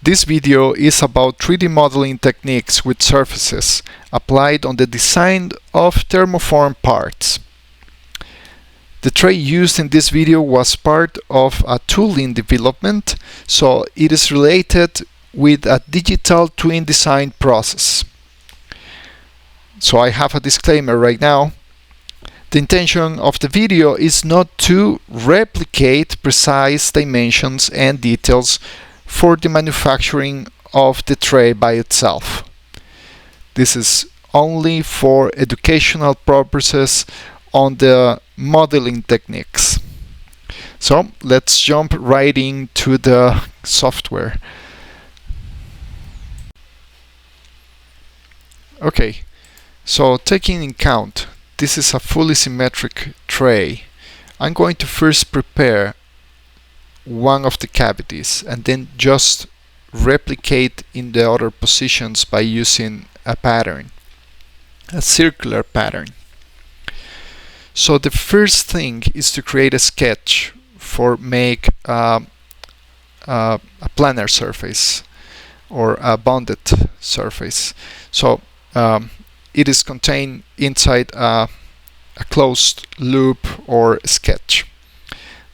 This video is about 3D modeling techniques with surfaces applied on the design of thermoformed parts. The tray used in this video was part of a tooling development, so it is related with a digital twin design process. So I have a disclaimer right now. The intention of the video is not to replicate precise dimensions and details for the manufacturing of the tray by itself. This is only for educational purposes on the modeling techniques. So let's jump right into the software. Okay, so taking in account this is a fully symmetric tray, I'm going to first prepare one of the cavities and then just replicate in the other positions by using a pattern, a circular pattern. So the first thing is to create a sketch for make a planar surface or a bonded surface. So it is contained inside a closed loop or sketch.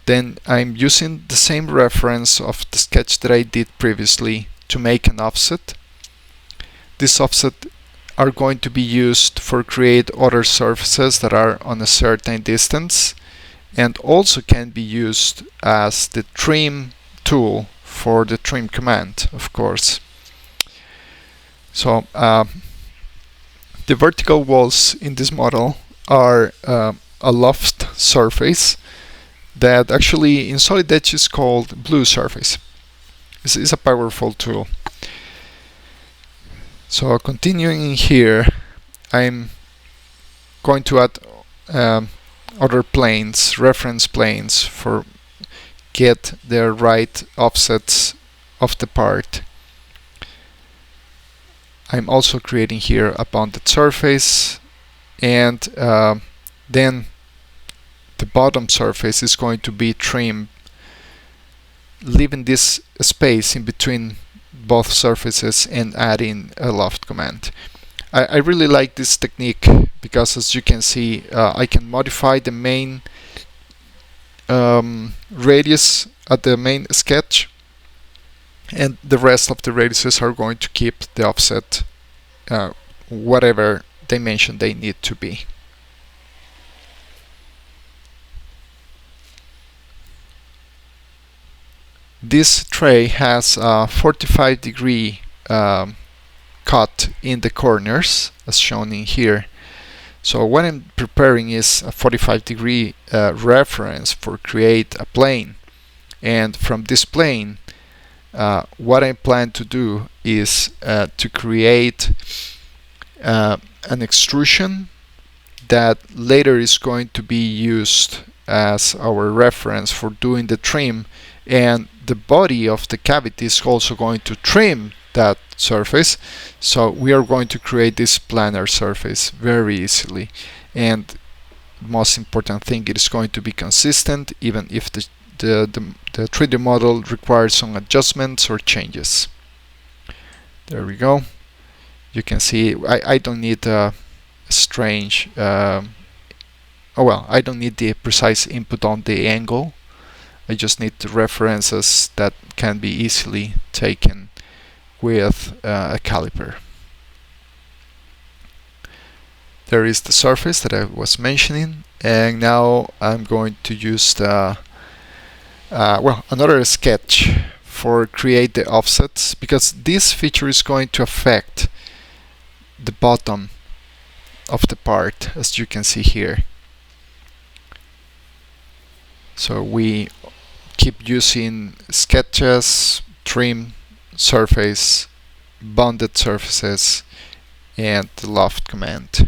Then I'm using the same reference of the sketch that I did previously to make an offset. This offset are going to be used for create other surfaces that are on a certain distance, and also can be used as the trim tool for the trim command, of course. So the vertical walls in this model are a loft surface that actually in Solid Edge is called blue surface. This is a powerful tool. So continuing here, I'm going to add other planes, reference planes, for get the right offsets of the part. I'm also creating here a bonded surface, and then the bottom surface is going to be trimmed, leaving this space in between both surfaces and adding a loft command. I really like this technique because, as you can see, I can modify the main radius at the main sketch, and the rest of the radiuses are going to keep the offset whatever dimension they need to be. This tray has a 45-degree cut in the corners, as shown in here. So what I'm preparing is a 45-degree reference for create a plane, and from this plane what I plan to do is to create an extrusion that later is going to be used as our reference for doing the trim, and the body of the cavity is also going to trim that surface. So we are going to create this planar surface very easily, and the most important thing, it is going to be consistent even if the 3D model requires some adjustments or changes. There we go. You can see I don't need a strange I don't need the precise input on the angle. I just need the references that can be easily taken with a caliper. There is the surface that I was mentioning, and now I'm going to use the another sketch for create the offsets, because this feature is going to affect the bottom of the part, as you can see here. So we keep using sketches, trim surface, bonded surfaces, and the loft command.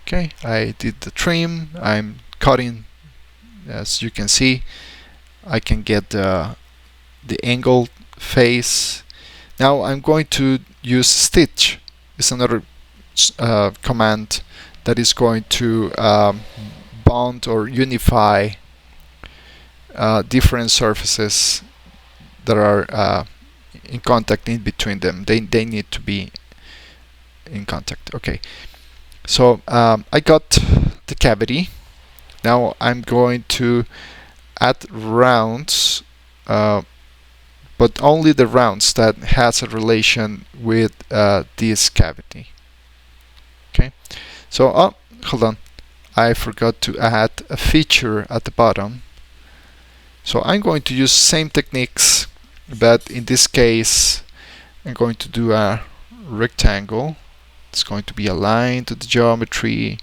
Okay, I did the trim. I'm cutting, as you can see. I can get the angled face. Now I'm going to use stitch. It's another command that is going to bond or unify different surfaces that are in contact in between them. They need to be in contact. Okay, so I got the cavity. Now I'm going to add rounds, but only the rounds that has a relation with this cavity. Okay, so hold on, I forgot to add a feature at the bottom. So I'm going to use same techniques, but in this case I'm going to do a rectangle. It's going to be aligned to the geometry,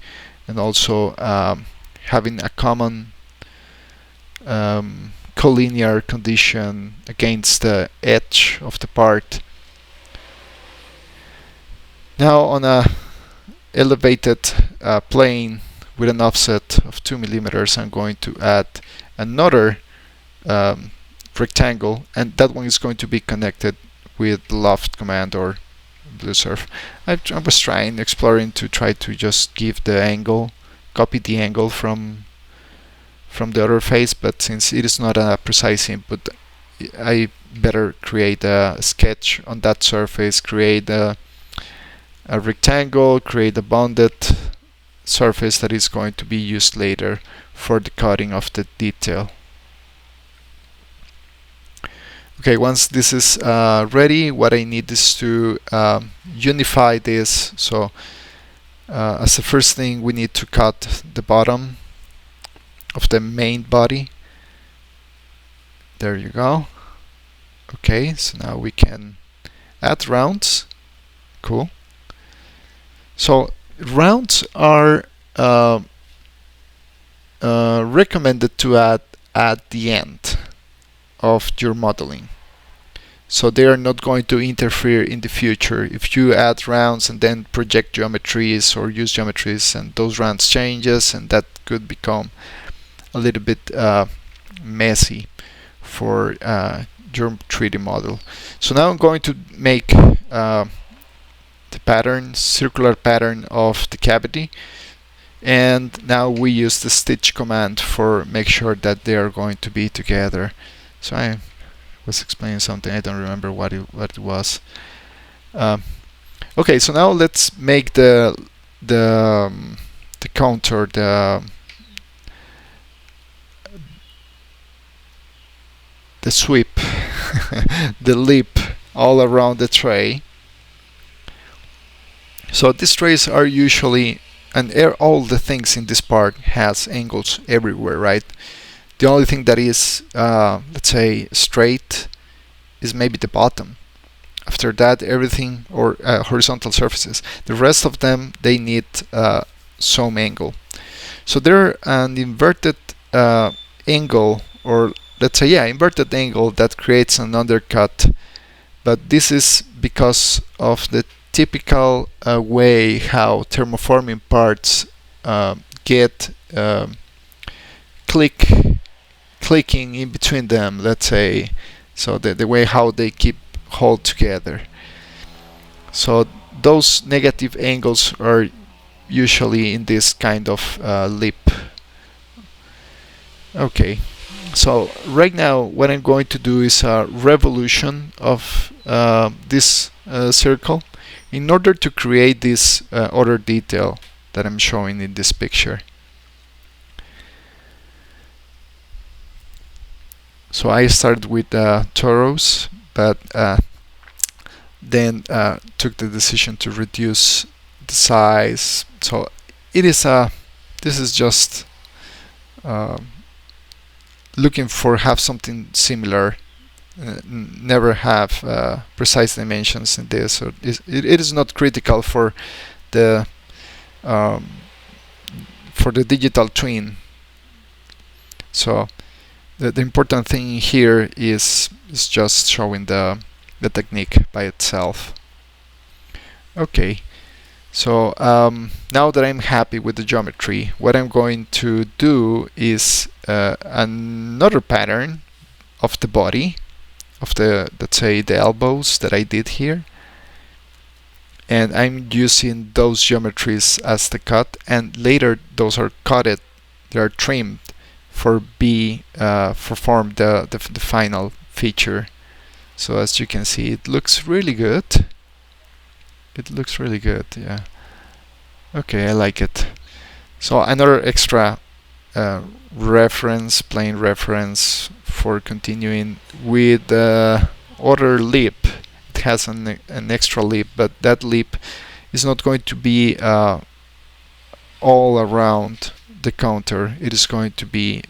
and also having a common collinear condition against the edge of the part. Now on a elevated plane with an offset of 2 millimeters, I'm going to add another rectangle, and that one is going to be connected with the loft command or blue surf. I was exploring to try to just give the angle, copy the angle from the other face, but since it is not a precise input, I better create a sketch on that surface, create a rectangle, create a bounded surface that is going to be used later for the cutting of the detail. Okay, once this is ready, what I need is to unify this. So as the first thing, we need to cut the bottom of the main body. There you go. Okay, so now we can add rounds. Cool. So rounds are recommended to add at the end of your modeling. So they are not going to interfere in the future. If you add rounds and then project geometries or use geometries and those rounds changes, and that could become a little bit messy for your 3D model. So now I'm going to make the pattern, circular pattern of the cavity, and now we use the stitch command for make sure that they are going to be together. So I was explaining something, I don't remember what it was. Okay, so now let's make the contour, the sweep, the lip all around the tray. So these trays are usually, and all the things in this part has angles everywhere, right? The only thing that is, let's say, straight is maybe the bottom. After that, everything, or horizontal surfaces, the rest of them, they need some angle. So they're an inverted angle, or let's say, yeah, inverted angle that creates an undercut. But this is because of the typical way how thermoforming parts get clicking in between them, let's say, so the way how they hold together. So those negative angles are usually in this kind of lip. Okay, so right now what I'm going to do is a revolution of this circle in order to create this other detail that I'm showing in this picture. So I started with torus, but then took the decision to reduce the size. So it is this is just looking for have something similar. Never have precise dimensions in this. So it is not critical for the digital twin. So the important thing here is just showing the technique by itself. Okay, so now that I'm happy with the geometry, what I'm going to do is another pattern of the body, of let's say the elbows that I did here, and I'm using those geometries as the cut, and later those are cutted, they are trimmed for form the final feature. So as you can see, it looks really good. It looks really good, yeah. Okay, I like it. So another extra reference, plain reference for continuing with the other lip. It has an extra lip, but that lip is not going to be all around the counter. It is going to be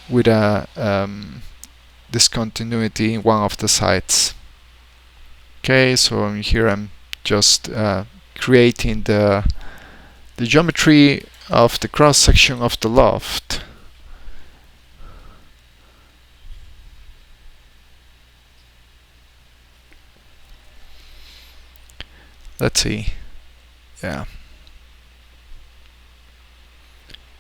with a discontinuity in one of the sides. Okay, so here I'm just creating the geometry of the cross section of the loft. Let's see. Yeah.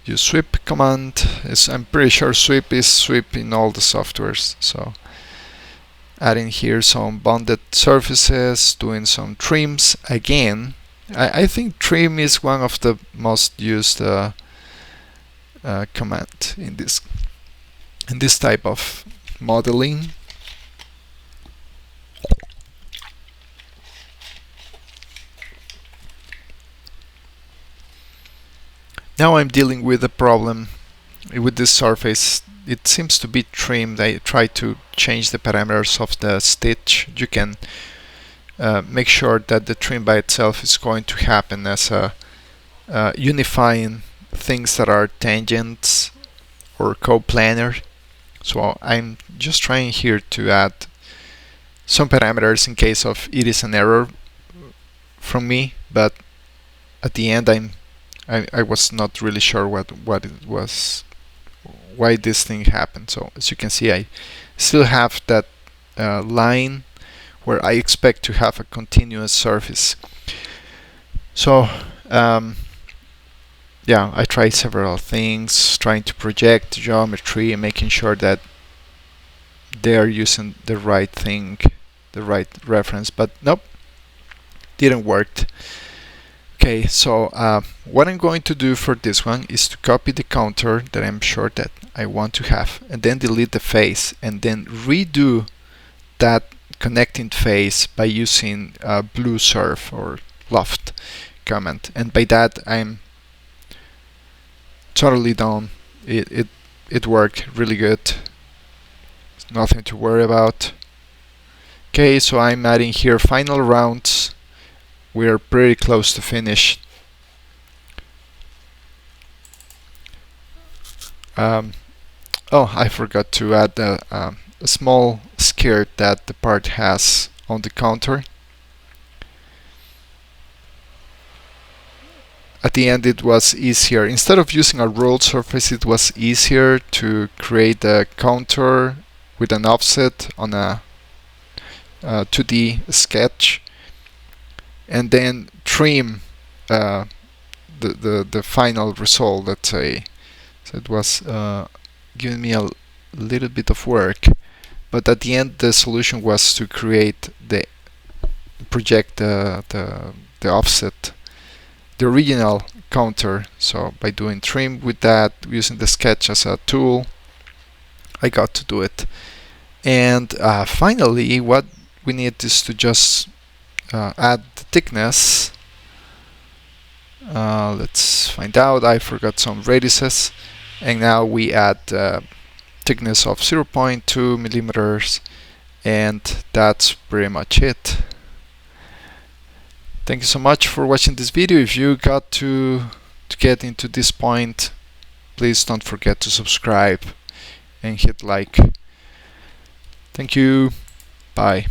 Use sweep command. I'm pretty sure sweep is sweep in all the softwares. So adding here some bonded surfaces, doing some trims again. I think trim is one of the most used command in this type of modeling. Now I'm dealing with a problem with this surface. It seems to be trimmed. I try to change the parameters of the stitch. You can make sure that the trim by itself is going to happen as a unifying things that are tangents or coplanar. So I'm just trying here to add some parameters in case of it is an error from me, but at the end I was not really sure what it was, why this thing happened. So as you can see, I still have that line where I expect to have a continuous surface. So yeah, I tried several things, trying to project geometry and making sure that they're using the right thing, the right reference, but nope, didn't work. Okay, so what I'm going to do for this one is to copy the counter that I'm sure that I want to have, and then delete the face, and then redo that connecting face by using blue surf or loft command. And by that I'm totally done. It worked really good. Nothing to worry about. Okay, so I'm adding here final rounds. We're pretty close to finish. Oh, I forgot to add a small skirt that the part has on the counter. At the end it was easier. Instead of using a rolled surface, it was easier to create a counter with an offset on a 2D sketch, and then trim the final result, let's say. So it was giving me a little bit of work, but at the end the solution was to project the offset, the original counter. So by doing trim with that, using the sketch as a tool, I got to do it. And finally, what we need is to just add the thickness. Let's find out. I forgot some radiuses, and now we add thickness of 0.2 millimeters, and that's pretty much it. Thank you so much for watching this video. If you got to get into this point, please don't forget to subscribe and hit like. Thank you. Bye.